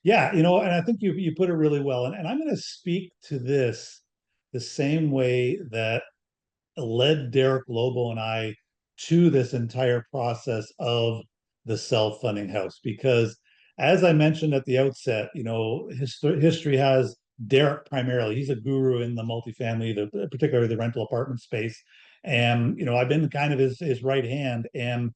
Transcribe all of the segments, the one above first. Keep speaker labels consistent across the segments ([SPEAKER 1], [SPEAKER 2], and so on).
[SPEAKER 1] Yeah, and I think you put it really well. And I'm going to speak to this the same way that led Derek Lobo and I to this entire process of the self-funding house. Because as I mentioned at the outset, history has Derek primarily. He's a guru in the multifamily, particularly the rental apartment space. And I've been kind of his right hand. And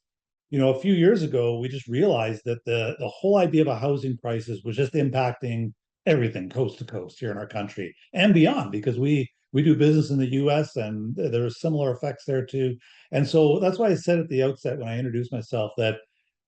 [SPEAKER 1] a few years ago, we just realized that the whole idea of a housing crisis was just impacting everything coast to coast here in our country and beyond, because we do business in the US and there are similar effects there too. And so that's why I said at the outset when I introduced myself that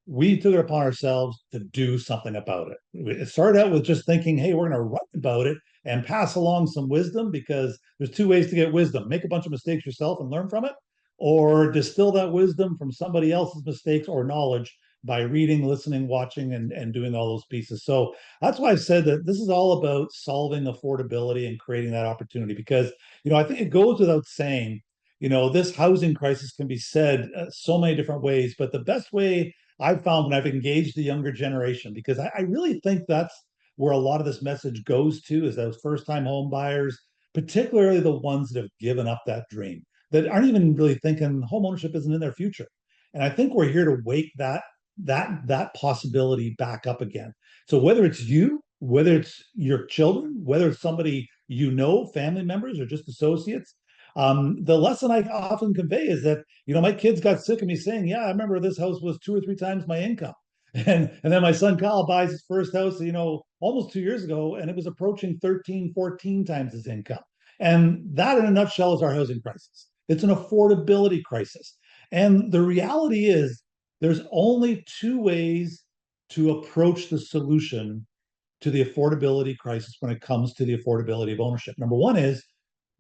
[SPEAKER 1] we took it upon ourselves to do something about it. It started out with just thinking, hey, we're going to write about it and pass along some wisdom, because there's two ways to get wisdom: make a bunch of mistakes yourself and learn from it, or distill that wisdom from somebody else's mistakes or knowledge by reading, listening, watching, and doing all those pieces. So that's why I've said that this is all about solving affordability and creating that opportunity. Because, I think it goes without saying, this housing crisis can be said so many different ways, but the best way I've found when I've engaged the younger generation, because I really think that's where a lot of this message goes to, is those first time home buyers, particularly the ones that have given up that dream, that aren't even really thinking home ownership isn't in their future. And I think we're here to wake that possibility back up again. So whether it's you, whether it's your children, whether it's somebody family members or just associates, the lesson I often convey is that my kids got sick of me saying, "Yeah, I remember this house was two or three times my income," and then my son Kyle buys his first house, almost 2 years ago, and it was approaching 13, 14 times his income. And that, in a nutshell, is our housing crisis. It's an affordability crisis. And the reality is, there's only two ways to approach the solution to the affordability crisis when it comes to the affordability of ownership. Number one is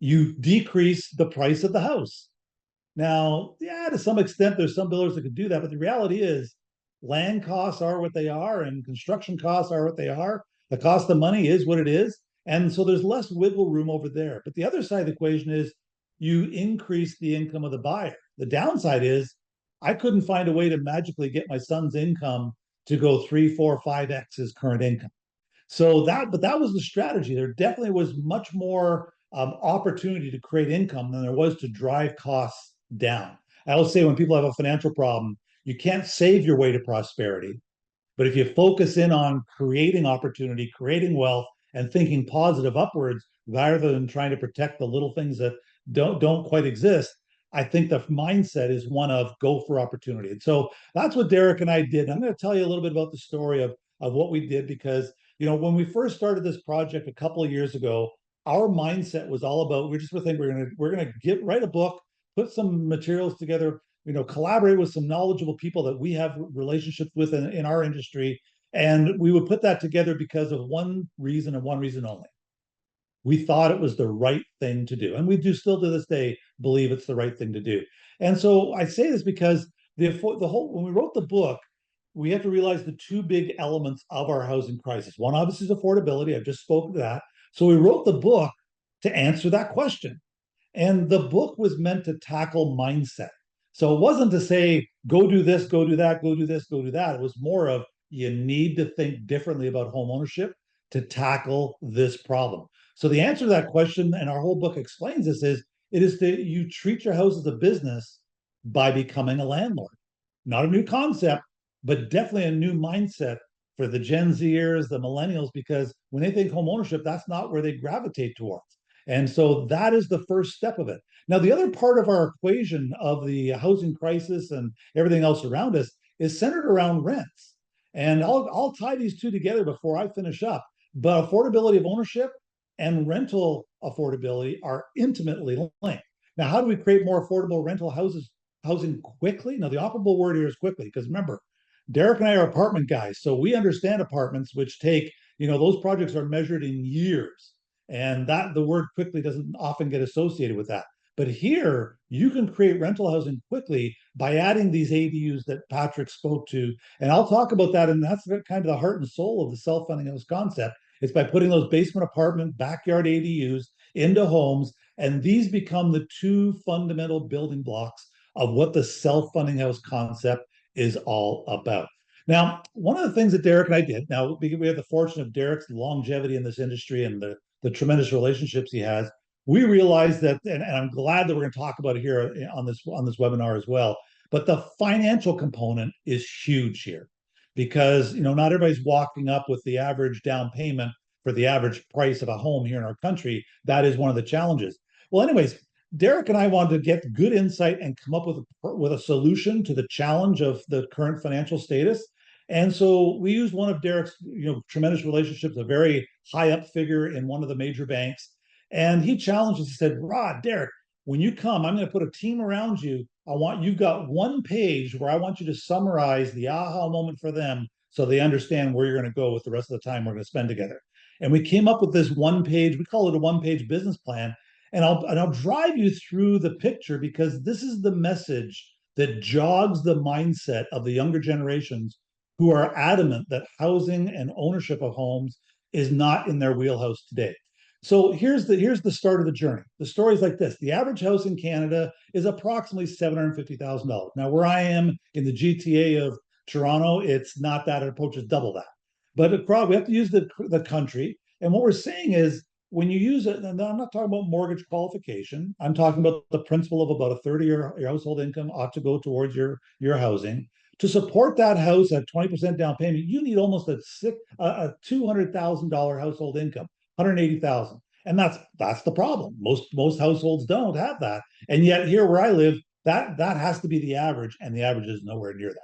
[SPEAKER 1] you decrease the price of the house. Now, yeah, to some extent, there's some builders that could do that, but the reality is land costs are what they are and construction costs are what they are. The cost of money is what it is. And so there's less wiggle room over there. But the other side of the equation is you increase the income of the buyer. The downside is I couldn't find a way to magically get my son's income to go three, four, five X his current income. But that was the strategy. There definitely was much more opportunity to create income than there was to drive costs down. I always say when people have a financial problem, you can't save your way to prosperity. But if you focus in on creating opportunity, creating wealth, and thinking positive upwards rather than trying to protect the little things that don't quite exist, I think the mindset is one of go for opportunity. And so that's what Derek and I did. I'm going to tell you a little bit about the story of what we did, because when we first started this project a couple of years ago, our mindset was all about we just were thinking we're gonna get write a book, put some materials together, collaborate with some knowledgeable people that we have relationships with in our industry, and we would put that together because of one reason and one reason only: we thought it was the right thing to do. And we do still to this day believe it's the right thing to do. And so I say this because the whole when we wrote the book, we have to realize the two big elements of our housing crisis. One obviously is affordability. I've just spoken to that. So we wrote the book to answer that question. And the book was meant to tackle mindset. So it wasn't to say, go do this, go do that, go do this, go do that. It was more of you need to think differently about home ownership to tackle this problem. So the answer to that question, and our whole book explains this, is it is that you treat your house as a business by becoming a landlord. Not a new concept, but definitely a new mindset for the Gen Zers, the millennials, because when they think home ownership, that's not where they gravitate towards. And so that is the first step of it. Now, the other part of our equation of the housing crisis and everything else around us is centered around rents. And I'll tie these two together before I finish up. But affordability of ownership and rental affordability are intimately linked. Now, how do we create more affordable rental housing quickly? Now, the operable word here is quickly, because remember, Derek and I are apartment guys, so we understand apartments, which take, those projects are measured in years, and that the word quickly doesn't often get associated with that. But here, you can create rental housing quickly by adding these ADUs that Patrick spoke to. And I'll talk about that. And that's kind of the heart and soul of the self-funding house concept. It's by putting those basement apartment, backyard ADUs into homes. And these become the two fundamental building blocks of what the self-funding house concept is all about. Now, one of the things that Derek and I did, now we have the fortune of Derek's longevity in this industry and the tremendous relationships he has. We realized that, and I'm glad that we're going to talk about it here on this webinar as well. But the financial component is huge here, because not everybody's walking up with the average down payment for the average price of a home here in our country. That is one of the challenges. Well, anyways, Derek and I wanted to get good insight and come up with a solution to the challenge of the current financial status. And so we used one of Derek's, tremendous relationships, a very high up figure in one of the major banks. And he challenged us. He said, Rod, Derek, when you come, I'm going to put a team around you. You've got one page where I want you to summarize the aha moment for them so they understand where you're going to go with the rest of the time we're going to spend together. And we came up with this one page, we call it a one-page business plan. And I'll drive you through the picture, because this is the message that jogs the mindset of the younger generations who are adamant that housing and ownership of homes is not in their wheelhouse today. So here's the start of the journey. The story is like this: the average house in Canada is approximately $750,000. Now, where I am in the GTA of Toronto, it's not that; it approaches double that. But we have to use the country. And what we're saying is, when you use it, and I'm not talking about mortgage qualification, I'm talking about the principle of about a third of your household income ought to go towards your housing. To support that house at 20% down payment, you need almost a $200,000 household income, 180,000. And that's the problem. Most households don't have that. And yet here where I live, that has to be the average, and the average is nowhere near that.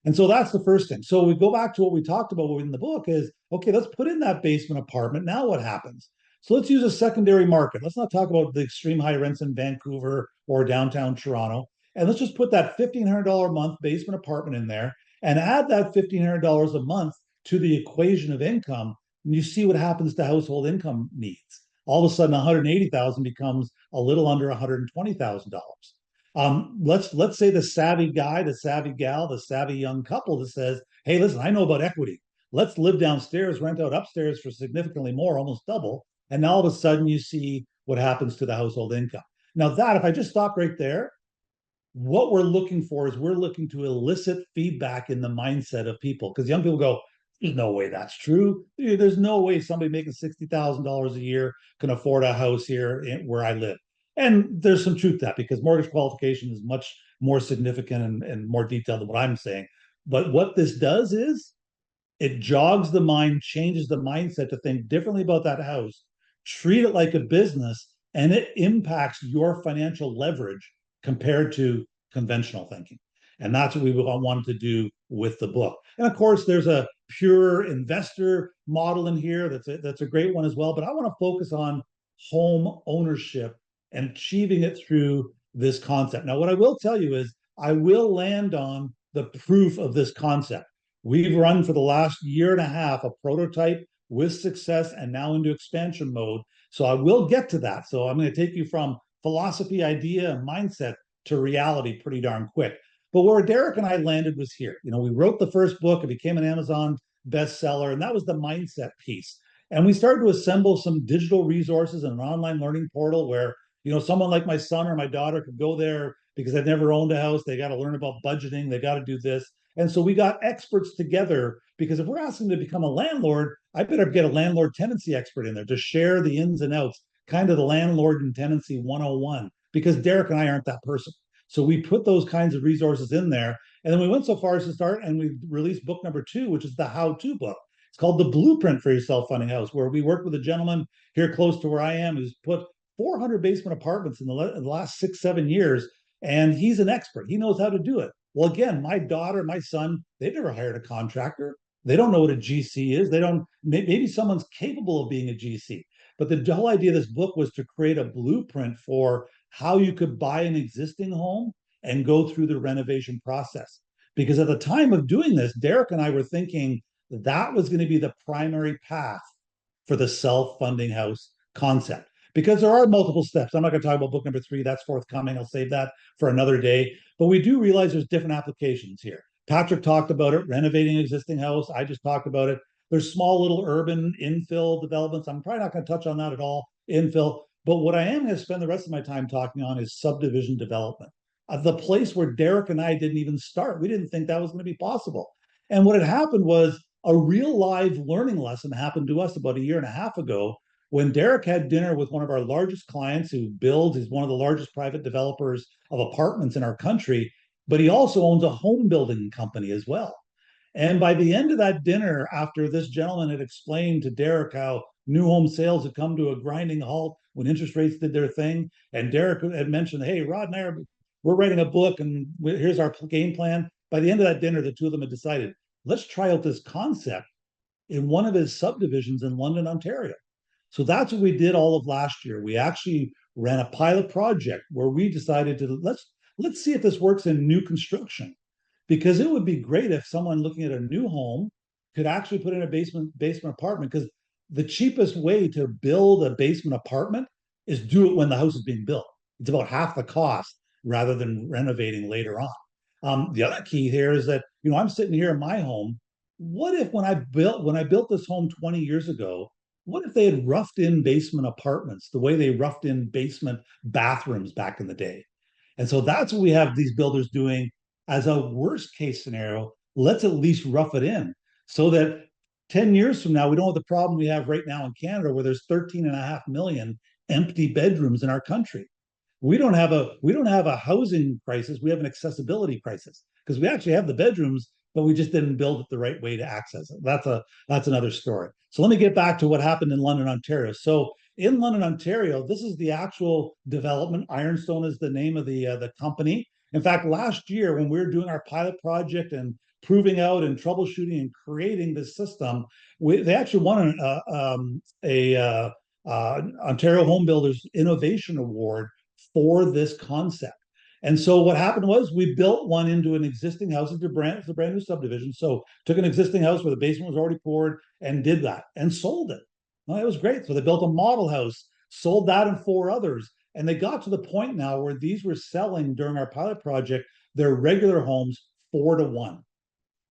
[SPEAKER 1] And so that's the first thing. So we go back to what we talked about in the book is, okay, let's put in that basement apartment. Now what happens? So let's use a secondary market. Let's not talk about the extreme high rents in Vancouver or downtown Toronto. And let's just put that $1,500 a month basement apartment in there and add that $1,500 a month to the equation of income. And you see what happens to household income needs. All of a sudden, 180,000 becomes a little under $120,000. Let's say the savvy guy, the savvy gal, the savvy young couple that says, "Hey, listen, I know about equity. Let's live downstairs, rent out upstairs for significantly more, almost double." And now all of a sudden, you see what happens to the household income. Now, if I just stop right there, what we're looking for is we're looking to elicit feedback in the mindset of people, because young people go, "There's no way that's true. There's no way somebody making $60,000 a year can afford a house here where I live." And there's some truth to that, because mortgage qualification is much more significant and more detailed than what I'm saying. But what this does is it jogs the mind, changes the mindset to think differently about that house, treat it like a business, and it impacts your financial leverage compared to conventional thinking. And that's what we wanted to do with the book. And of course, there's a pure investor model in here that's a great one as well. But I want to focus on home ownership and achieving it through this concept. Now, what I will tell you is I will land on the proof of this concept. We've run for the last year and a half a prototype with success and now into expansion mode. So I will get to that. So I'm going to take you from philosophy, idea, and mindset to reality pretty darn quick. But where Derek and I landed was here. We wrote the first book, it became an Amazon bestseller, and that was the mindset piece. And we started to assemble some digital resources and an online learning portal where, someone like my son or my daughter could go there because they've never owned a house. They got to learn about budgeting. They got to do this. And so we got experts together, because if we're asking to become a landlord, I better get a landlord tenancy expert in there to share the ins and outs, kind of the landlord and tenancy 101, because Derek and I aren't that person. So we put those kinds of resources in there. And then we went so far as to start and we released book number 2, which is the how-to book. It's called The Blueprint for Your Self-Funding House, where we worked with a gentleman here close to where I am who's put 400 basement apartments in the last 6-7 years. And he's an expert. He knows how to do it. Well, again, my daughter, my son, they've never hired a contractor. They don't know what a GC is. They don't, maybe someone's capable of being a GC. But the whole idea of this book was to create a blueprint for how you could buy an existing home and go through the renovation process. Because at the time of doing this, Derek and I were thinking that was going to be the primary path for the self-funding house concept. Because there are multiple steps. I'm not going to talk about book number 3. That's forthcoming. I'll save that for another day. But we do realize there's different applications here. Patrick talked about it, renovating an existing house. I just talked about it. There's small little urban infill developments. I'm probably not going to touch on that at all, infill. But what I am going to spend the rest of my time talking on is subdivision development, the place where Derek and I didn't even start. We didn't think that was going to be possible. And what had happened was a real live learning lesson happened to us about a year and a half ago when Derek had dinner with one of our largest clients who builds, is one of the largest private developers of apartments in our country, but he also owns a home building company as well. And by the end of that dinner, after this gentleman had explained to Derek how new home sales had come to a grinding halt when interest rates did their thing, and Derek had mentioned, "Hey, Rod and I we're writing a book, and here's our game plan." By the end of that dinner, the two of them had decided, let's try out this concept in one of his subdivisions in London, Ontario. So that's what we did all of last year. We actually ran a pilot project where we decided to let's see if this works in new construction, because it would be great if someone looking at a new home could actually put in a basement apartment, because the cheapest way to build a basement apartment is do it when the house is being built. It's about half the cost rather than renovating later on. The other key here is that, I'm sitting here in my home. What if when I built this home 20 years ago, what if they had roughed in basement apartments the way they roughed in basement bathrooms back in the day? And so that's what we have these builders doing as a worst case scenario. Let's at least rough it in so that 10 years from now, we don't have the problem we have right now in Canada where there's 13.5 million empty bedrooms in our country. We don't have a housing crisis. We have an accessibility crisis because we actually have the bedrooms, but we just didn't build it the right way to access it. That's another story. So let me get back to what happened in London, Ontario. So in London, Ontario, this is the actual development. Ironstone is the name of the company. In fact, last year when we were doing our pilot project and proving out and troubleshooting and creating this system, they actually won a Ontario Home Builders Innovation Award for this concept. And so what happened was we built one into an existing house. It's a brand new subdivision. So took an existing house where the basement was already poured and did that and sold it. Well, it was great. So they built a model house, sold that and four others. And they got to the point now where these were selling during our pilot project, their regular homes 4-1,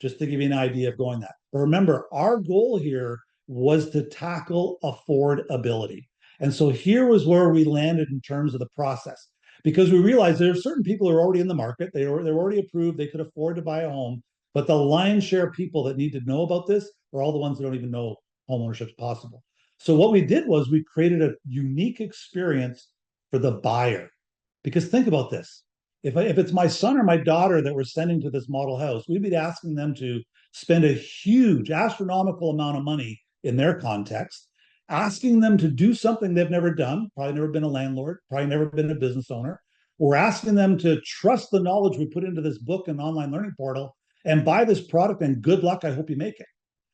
[SPEAKER 1] just to give you an idea of going that. But remember, our goal here was to tackle affordability. And so here was where we landed in terms of the process, because we realized there are certain people who are already in the market. They're already approved. They could afford to buy a home. But the lion's share of people that need to know about this are all the ones that don't even know homeownership is possible. So what we did was we created a unique experience for the buyer. Because think about this. If it's my son or my daughter that we're sending to this model house, we'd be asking them to spend a huge astronomical amount of money in their context, asking them to do something they've never done, probably never been a landlord, probably never been a business owner. We're asking them to trust the knowledge we put into this book and online learning portal and buy this product, and good luck, I hope you make it.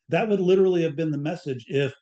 [SPEAKER 1] That would literally have been the message if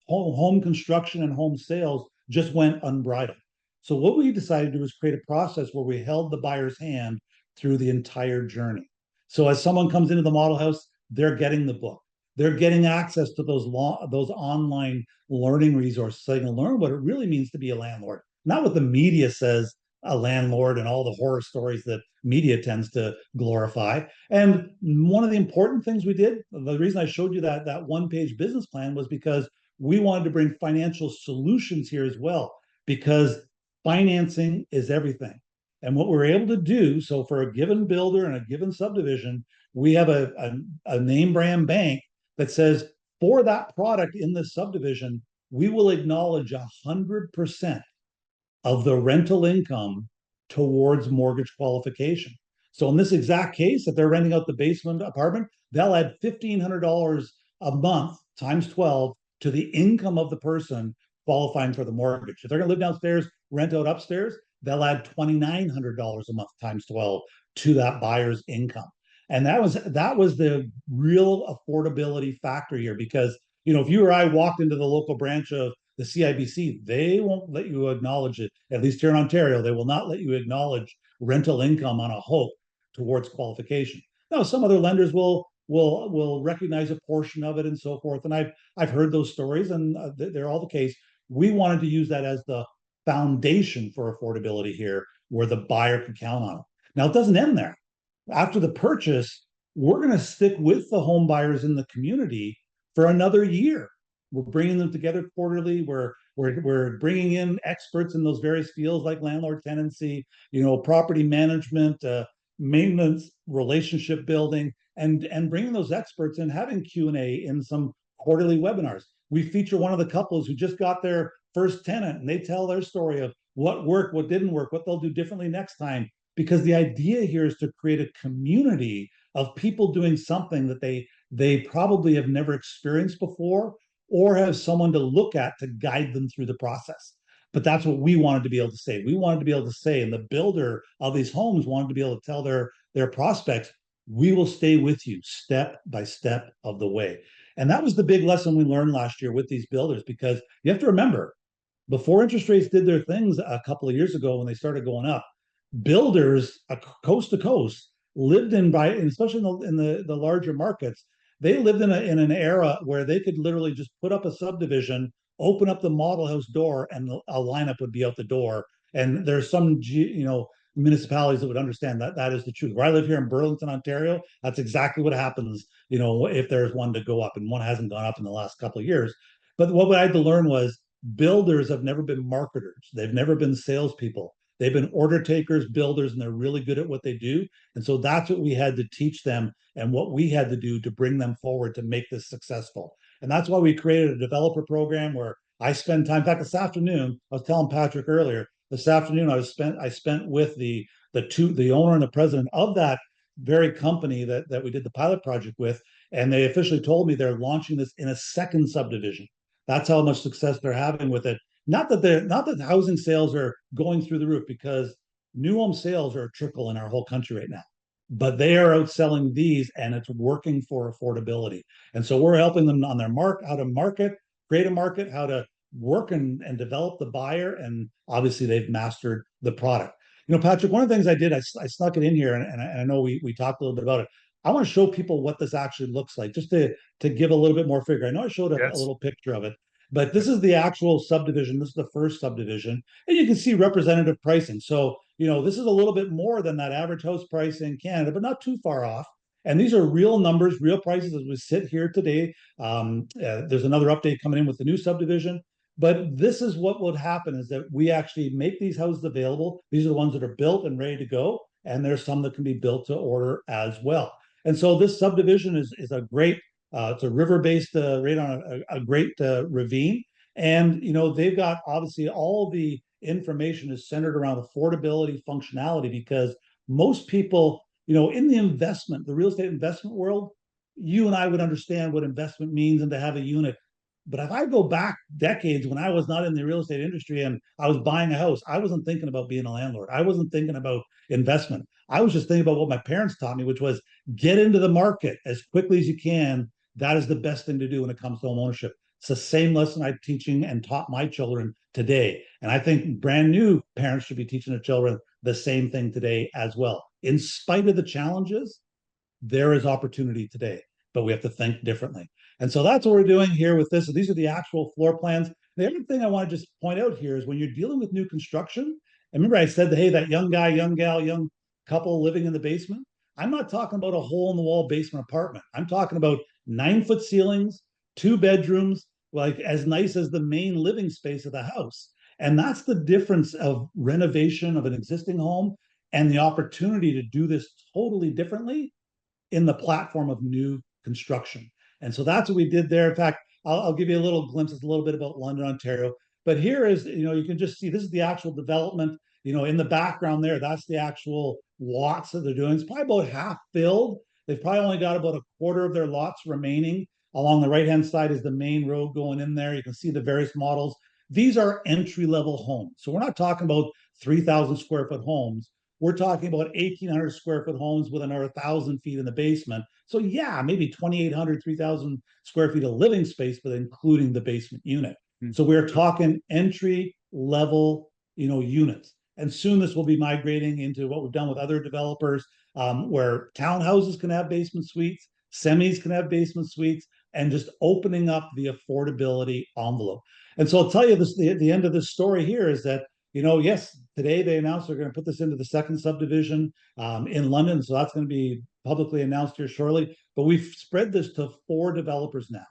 [SPEAKER 1] home construction and home sales just went unbridled. So what we decided to do was create a process where we held the buyer's hand through the entire journey. So as someone comes into the model house, they're getting the book. They're getting access to those online learning resources so they can learn what it really means to be a landlord, not what the media says a landlord and all the horror stories that media tends to glorify. And one of the important things we did, the reason I showed you that one-page business plan was because we wanted to bring financial solutions here as well, because financing is everything. And what we're able to do, so for a given builder and a given subdivision, we have a name brand bank that says for that product in this subdivision, we will acknowledge 100% of the rental income towards mortgage qualification. So in this exact case, if they're renting out the basement apartment, they'll add $1,500 a month times 12 to the income of the person qualifying for the mortgage. If they're going to live downstairs, rent out upstairs, they'll add $2,900 a month times 12 to that buyer's income. And that was the real affordability factor here, because if you or I walked into the local branch of the CIBC, they won't let you acknowledge it. At least here in Ontario, they will not let you acknowledge rental income on a hope towards qualification. Now, some other lenders will recognize a portion of it and so forth. And I've heard those stories, and they're all the case. We wanted to use that as the foundation for affordability here, where the buyer can count on it. Now, it doesn't end there. After the purchase, we're going to stick with the home buyers in the community for another year. We're bringing them together quarterly. We're bringing in experts in those various fields like landlord tenancy, property management, maintenance, relationship building, and bringing those experts and having Q&A in some quarterly webinars. We feature one of the couples who just got their first tenant, and they tell their story of what worked, what didn't work, what they'll do differently next time. Because the idea here is to create a community of people doing something that they probably have never experienced before, or have someone to look at to guide them through the process. But that's what we wanted to be able to say. We wanted to be able to say, and the builder of these homes wanted to be able to tell their prospects, we will stay with you step by step of the way. And that was the big lesson we learned last year with these builders, because you have to remember, before interest rates did their things a couple of years ago when they started going up, builders coast to coast lived in, by, especially in the larger markets, they lived in an era where they could literally just put up a subdivision, open up the model house door, and a lineup would be out the door. And there's some municipalities that would understand that that is the truth. Where I live here in Burlington, Ontario, that's exactly what happens, if there's one to go up, and one hasn't gone up in the last couple of years. But what I had to learn was builders have never been marketers. They've never been salespeople. They've been order takers, builders, and they're really good at what they do. And so that's what we had to teach them, and what we had to do to bring them forward to make this successful. And that's why we created a developer program where I spend time. In fact, this afternoon, I was telling Patrick earlier, this afternoon I spent with the owner and the president of that very company that we did the pilot project with, and they officially told me they're launching this in a second subdivision. That's how much success they're having with it. Not that the housing sales are going through the roof, because new home sales are a trickle in our whole country right now. But they are outselling these, and it's working for affordability. And so we're helping them on their how to market, create a market, how to work and develop the buyer, and obviously they've mastered the product. Patrick, one of the things I did, I snuck it in here, and I know we talked a little bit about it. I want to show people what this actually looks like, just to give a little bit more figure. I know I showed a
[SPEAKER 2] Yes.
[SPEAKER 1] little picture of it, but this is the actual subdivision. This is the first subdivision, and you can see representative pricing. So, this is a little bit more than that average house price in Canada, but not too far off. And these are real numbers, real prices as we sit here today. There's another update coming in with the new subdivision. But this is what would happen, is that we actually make these houses available. These are the ones that are built and ready to go. And there's some that can be built to order as well. And so this subdivision is a great, it's a river-based, right on a great ravine. And, they've got obviously all the information is centered around affordability, functionality, because most people, in the real estate investment world, you and I would understand what investment means and to have a unit. But if I go back decades when I was not in the real estate industry and I was buying a house, I wasn't thinking about being a landlord. I wasn't thinking about investment. I was just thinking about what my parents taught me, which was get into the market as quickly as you can. That is the best thing to do when it comes to home ownership. It's the same lesson I'm teaching and taught my children today. And I think brand new parents should be teaching their children the same thing today as well. In spite of the challenges, there is opportunity today, but we have to think differently. And so that's what we're doing here with this. So these are the actual floor plans. The other thing I want to just point out here is when you're dealing with new construction, and remember I said, hey, that young guy, young gal, young couple living in the basement. I'm not talking about a hole in the wall basement apartment. I'm talking about 9-foot ceilings, 2 bedrooms, like as nice as the main living space of the house. And that's the difference of renovation of an existing home and the opportunity to do this totally differently in the platform of new construction. And so that's what we did there. In fact, I'll give you a little glimpse. It's a little bit about London, Ontario. But here is, you can just see this is the actual development. In the background there, that's the actual lots that they're doing. It's probably about half filled. They've probably only got about a quarter of their lots remaining. Along the right-hand side is the main road going in there. You can see the various models. These are entry-level homes. So we're not talking about 3,000 square foot homes. We're talking about 1,800 square foot homes with another 1,000 feet in the basement. So yeah, maybe 2,800, 3,000 square feet of living space, but including the basement unit. So we're talking entry level, units. And soon this will be migrating into what we've done with other developers, where townhouses can have basement suites, semis can have basement suites, and just opening up the affordability envelope. And so I'll tell you this, the end of this story here is that, yes, today they announced they're going to put this into the second subdivision in London. So that's going to be publicly announced here shortly. But we've spread this to 4 developers now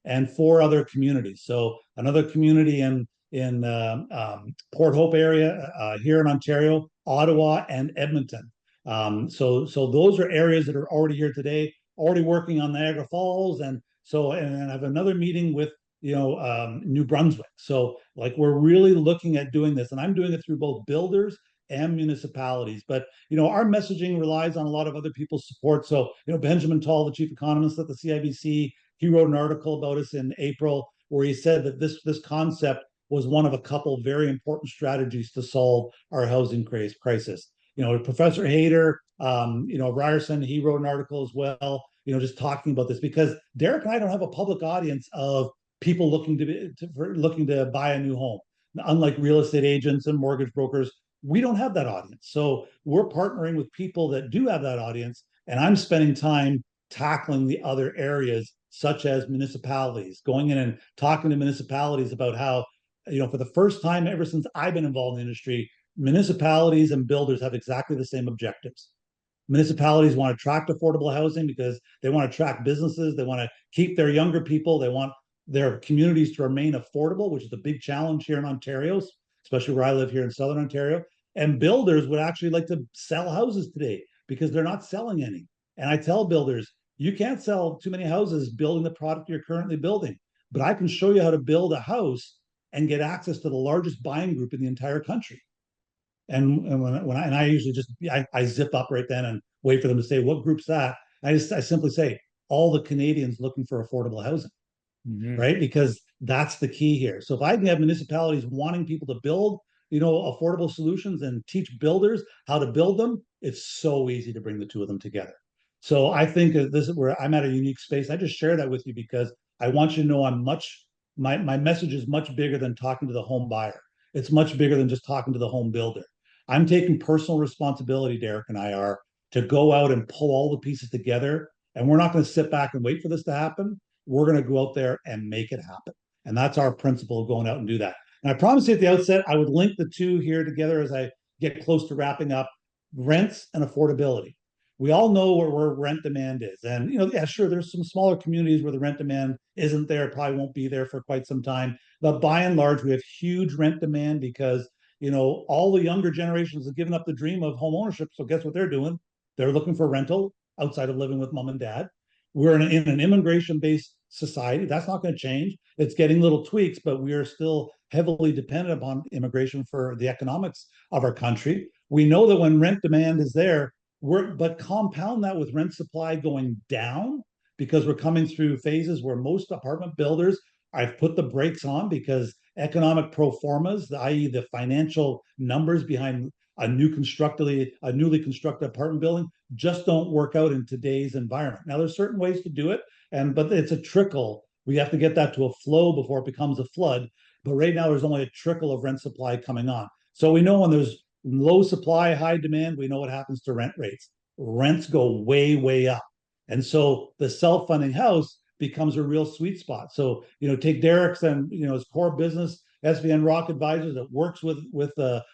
[SPEAKER 1] and 4 other communities. So another community in Port Hope area here in Ontario, Ottawa, and Edmonton. So those are areas that are already here today, already working on Niagara Falls, and I have another meeting with New Brunswick. So like we're really looking at doing this, and I'm doing it through both builders and municipalities. But our messaging relies on a lot of other people's support. So Benjamin Tall, the chief economist at the CIBC, he wrote an article about us in April where he said that this concept was one of a couple very important strategies to solve our housing crisis. Professor Hayter, Ryerson, he wrote an article as well, just talking about this, because Derek and I don't have a public audience of people looking to buy a new home. Unlike real estate agents and mortgage brokers, we don't have that audience. So we're partnering with people that do have that audience, and I'm spending time tackling the other areas, such as municipalities, going in and talking to municipalities about how, for the first time ever since I've been involved in the industry, municipalities and builders have exactly the same objectives. Municipalities want to attract affordable housing because they want to attract businesses. They want to keep their younger people. They want their communities to remain affordable, which is a big challenge here in Ontario, especially where I live here in Southern Ontario. And builders would actually like to sell houses today because they're not selling any. And I tell builders, you can't sell too many houses building the product you're currently building, but I can show you how to build a house and get access to the largest buying group in the entire country. And I usually just I zip up right then and wait for them to say what group's that. I simply say all the Canadians looking for affordable housing, right? Because that's the key here. So if I can have municipalities wanting people to build, affordable solutions and teach builders how to build them, it's so easy to bring the two of them together. So I think this is where I'm at a unique space. I just share that with you because I want you to know my message is much bigger than talking to the home buyer. It's much bigger than just talking to the home builder. I'm taking personal responsibility, Derek and I are, to go out and pull all the pieces together. And we're not going to sit back and wait for this to happen. We're going to go out there and make it happen. And that's our principle of going out and do that. And I promised you at the outset, I would link the two here together as I get close to wrapping up: rents and affordability. We all know where rent demand is. And, yeah, sure, there's some smaller communities where the rent demand isn't there, probably won't be there for quite some time. But by and large, we have huge rent demand because all the younger generations have given up the dream of home ownership. So guess what they're doing? They're looking for rental outside of living with mom and dad. We're in an immigration-based society. That's not going to change. It's getting little tweaks, but we are still heavily dependent upon immigration for the economics of our country. We know that when rent demand is there, but compound that with rent supply going down, because we're coming through phases where most apartment builders, I've put the brakes on because economic pro formas, i.e., the financial numbers behind a newly constructed apartment building, just don't work out in today's environment. Now, there's certain ways to do it, but it's a trickle. We have to get that to a flow before it becomes a flood. But right now, there's only a trickle of rent supply coming on. So we know when there's low supply, high demand, we know what happens to rent rates. Rents go way, way up. And so the self-funding house becomes a real sweet spot. So, take Derek's and, his core business, SVN Rock Advisors, that works with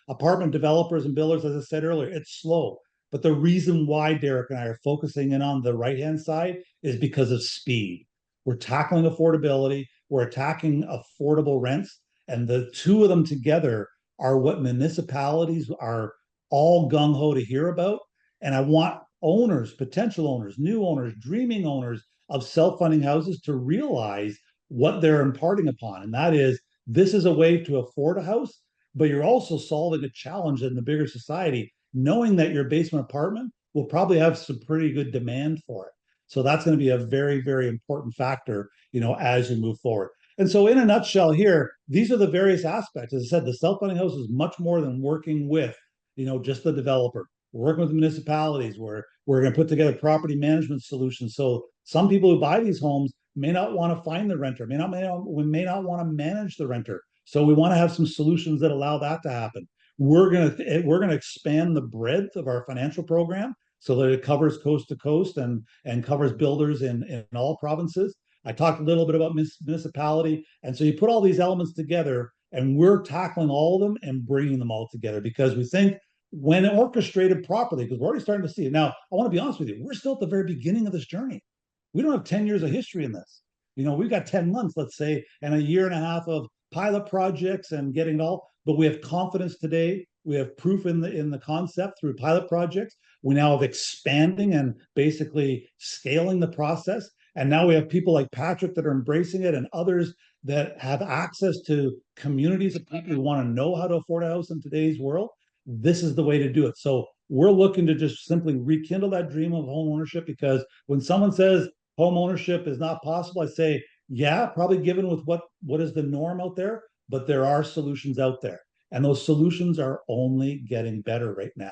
[SPEAKER 1] apartment developers and builders. As I said earlier, it's slow. But the reason why Derek and I are focusing in on the right-hand side is because of speed. We're tackling affordability, we're attacking affordable rents, and the two of them together are what municipalities are all gung-ho to hear about. And I want owners, potential owners, new owners, dreaming owners of self-funding houses to realize what they're imparting upon. And that is, this is a way to afford a house, but you're also solving a challenge in the bigger society, knowing that your basement apartment will probably have some pretty good demand for it. So that's going to be a very, very important factor, as you move forward. And so in a nutshell here, these are the various aspects. As I said, the self-funding house is much more than working with, just the developer. We're working with the municipalities. We're going to put together property management solutions. So some people who buy these homes may not want to find the renter, may not want to manage the renter. So we want to have some solutions that allow that to happen. We're gonna expand the breadth of our financial program so that it covers coast to coast and covers builders in all provinces. I talked a little bit about municipality, and so you put all these elements together, and we're tackling all of them and bringing them all together because we think when orchestrated properly, because we're already starting to see it now. I want to be honest with you, we're still at the very beginning of this journey. We don't have 10 years of history in this. We've got 10 months, let's say, and a year and a half of pilot projects and getting it all. But we have confidence today. We have proof in the concept through pilot projects. We now have expanding and basically scaling the process. And now we have people like Patrick that are embracing it, and others that have access to communities of people who want to know how to afford a house in today's world. This is the way to do it. So we're looking to just simply rekindle that dream of home ownership, because when someone says home ownership is not possible, I say, yeah, probably given with what is the norm out there, but there are solutions out there. And those solutions are only getting better right now.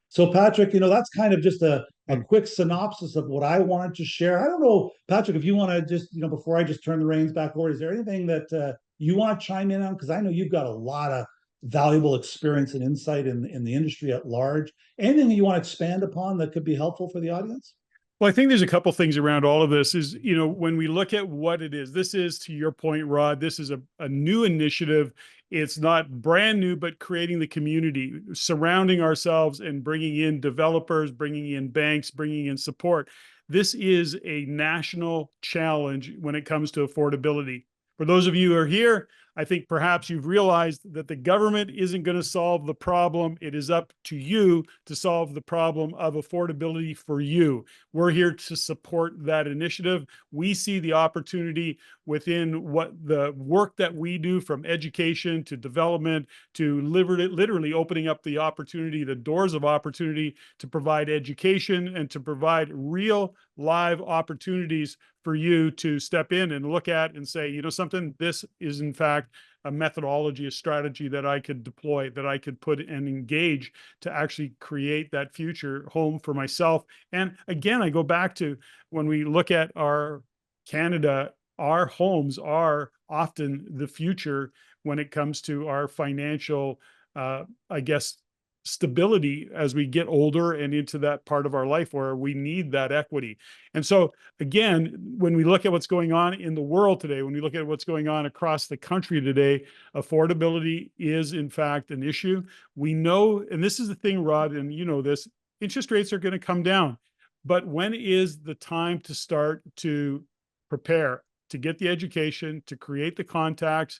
[SPEAKER 1] So, Patrick, that's kind of just a quick synopsis of what I wanted to share. I don't know, Patrick, if you want to just, before I just turn the reins back over, is there anything that you want to chime in on? Because I know you've got a lot of valuable experience and insight in the industry at large. Anything that you want to expand upon that could be helpful for the audience?
[SPEAKER 2] Well, I think there's a couple things around all of this is, when we look at what it is, this is, to your point, Rod, this is a new initiative. It's not brand new, but creating the community, surrounding ourselves and bringing in developers, bringing in banks, bringing in support. This is a national challenge when it comes to affordability. For those of you who are here, I think perhaps you've realized that the government isn't going to solve the problem. It is up to you to solve the problem of affordability for you. We're here to support that initiative. We see the opportunity within what the work that we do, from education to development to literally opening up the opportunity, the doors of opportunity to provide education and to provide real live opportunities for you to step in and look at and say, something, this is in fact a methodology, a strategy that I could deploy, that I could put and engage to actually create that future home for myself. And again, I go back to when we look at our Canada, our homes are often the future when it comes to our financial, I guess, stability as we get older and into that part of our life where we need that equity. And so again, when we look at what's going on in the world today, when we look at what's going on across the country today, affordability is in fact an issue. We know, and this is the thing, Rod, and this, interest rates are going to come down. But when is the time to start to prepare, to get the education, to create the contacts?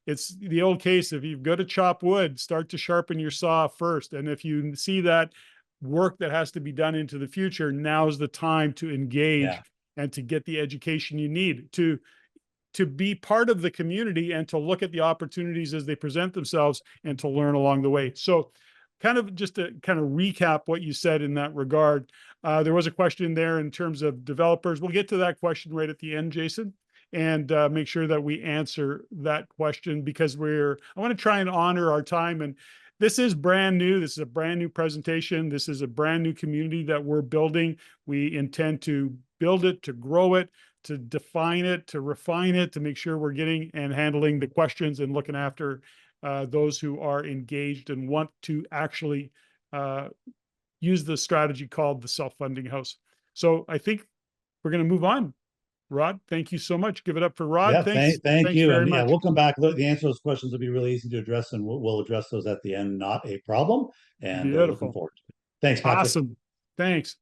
[SPEAKER 2] It's the old case, if you've got to chop wood, start to sharpen your saw first. And if you see that work that has to be done into the future, now's the time to engage
[SPEAKER 1] Yeah.
[SPEAKER 2] and to get the education you need to be part of the community and to look at the opportunities as they present themselves and to learn along the way. So kind of just to kind of recap what you said in that regard, there was a question there in terms of developers. We'll get to that question right at the end, Jason, and make sure that we answer that question, because I want to try and honor our time. And this is brand new. This is a brand new presentation. This is a brand new community that we're building. We intend to build it, to grow it, to define it, to refine it, to make sure we're getting and handling the questions and looking after those who are engaged and want to actually use the strategy called the self-funding house. So I think we're going to move on. Rod, thank you so much. Give it up for Rod.
[SPEAKER 1] Yeah,
[SPEAKER 2] Thanks.
[SPEAKER 1] thank
[SPEAKER 2] Thanks
[SPEAKER 1] you.
[SPEAKER 2] very
[SPEAKER 1] And yeah,
[SPEAKER 2] much.
[SPEAKER 1] we'll come back. Look, the answer to those questions will be really easy to address, and we'll address those at the end. Not a problem. And looking
[SPEAKER 2] Beautiful.
[SPEAKER 1] forward to it. Thanks, Patrick.
[SPEAKER 2] Awesome. Thanks.